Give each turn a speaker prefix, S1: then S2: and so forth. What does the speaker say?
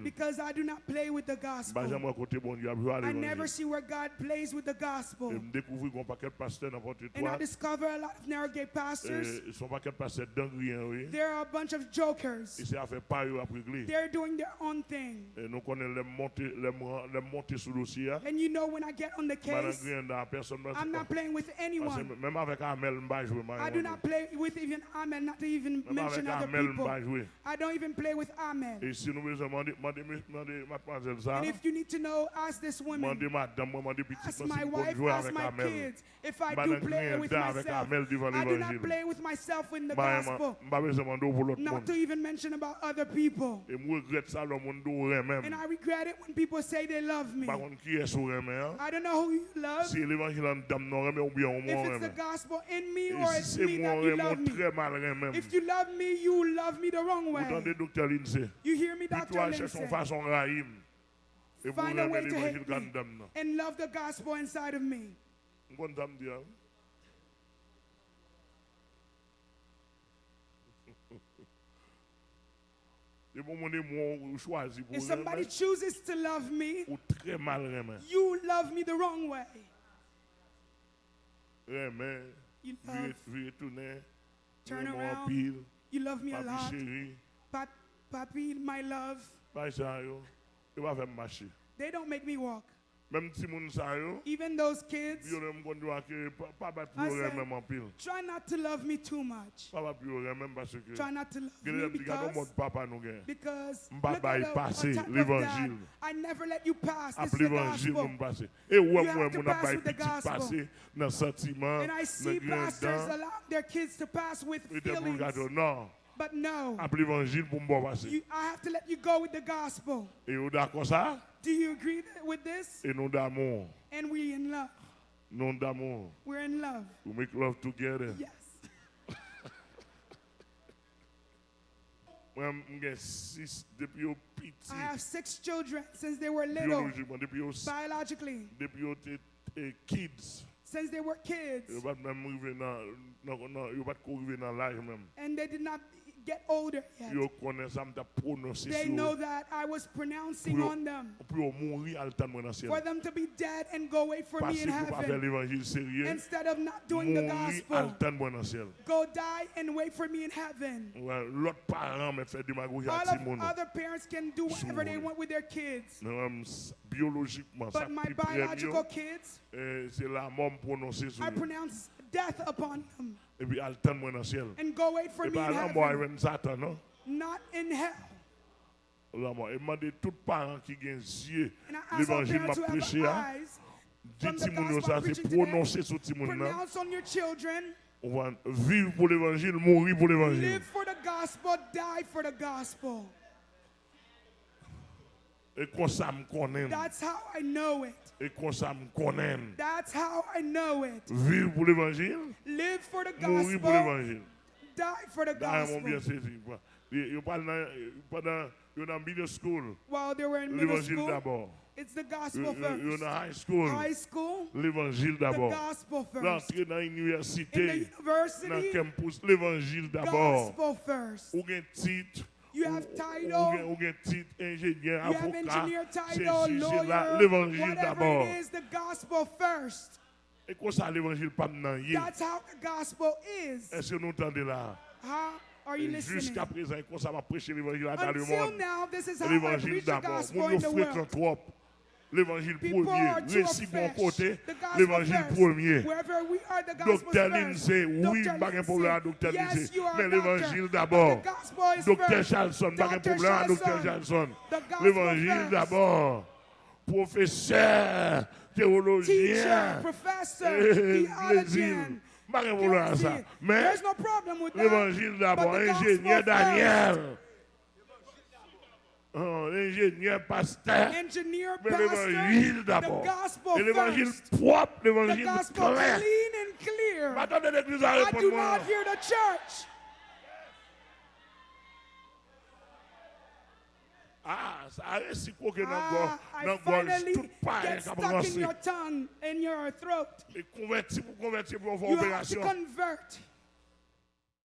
S1: Because I do not play with the gospel. I never see where God plays with the gospel. And I discover a lot of narrow gay pastors. There are a bunch of jokers. They're doing their own thing. And you know, when I get on the case, I'm not playing with anyone. I do not play with even Amel, not to even mention other people. I don't even play with Amel. And if you need to know, ask this woman, ask my wife, ask my kids, if I do play with myself. I do not play with myself in the gospel. Not to even mention about other people. And I regret it when people say they love me. I don't know who you love. If it's the gospel in me or it's me that you love me. If you love me, you love me the wrong way. You hear me, Dr. Lindsay? Find a way to hate me and love the gospel inside of me. If somebody chooses to love me, you love me the wrong way. You love, turn around, you love me a lot. Papi, my love. They don't make me walk. Even those kids, I said, try not to love me too much. Try not to love me because look at the type of dad. I never let you pass. This is the gospel. You have to pass with the gospel. And I see pastors allow their kids to pass with feelings. But no, I have to let you go with the gospel. Do you agree with this? And we in love. We're in love.
S2: We make love together.
S1: Yes. I have 6 children since they were little. Biologically.
S2: Kids.
S1: Since they were kids. And they did not get older yet. They know that I was pronouncing on them for them to be dead and go away from me in heaven instead of not doing the gospel. Go die and wait for me in heaven. All of other parents can do whatever they want with their kids. But my biological kids, I pronounce death upon them. And go wait for me in heaven. Not in hell. And I ask all parents who have eyes from the gospel I'm preaching today, pronounce on your children. Live for the gospel, die for the gospel. That's how I know it. That's how I know it. Live for the gospel. Die for the gospel. While they were in middle school, it's the gospel first. High school, the gospel first. In the university, gospel first. You have title, you have engineer title, lawyer, whatever it is, the gospel first. That's how the gospel is. How are you listening? Until now, this is how I preach the gospel in the world. People are too affected. The gospel first. Wherever we are, the gospel first. Doctor, yes, you are a doctor. The gospel is first. Dr. Charlson. The gospel first.
S2: Professeur, théologien,
S1: teacher, professor, theologian. There's no problem with that.
S2: L'évangile d'abord, ingénieur Daniel. Ingénieur Pasteur.
S1: Engineer Pasteur. The gospel first.
S2: Propre,
S1: the gospel clean and clear. I do not hear the church. I finally get stuck in your tongue, in your throat. You have to convert.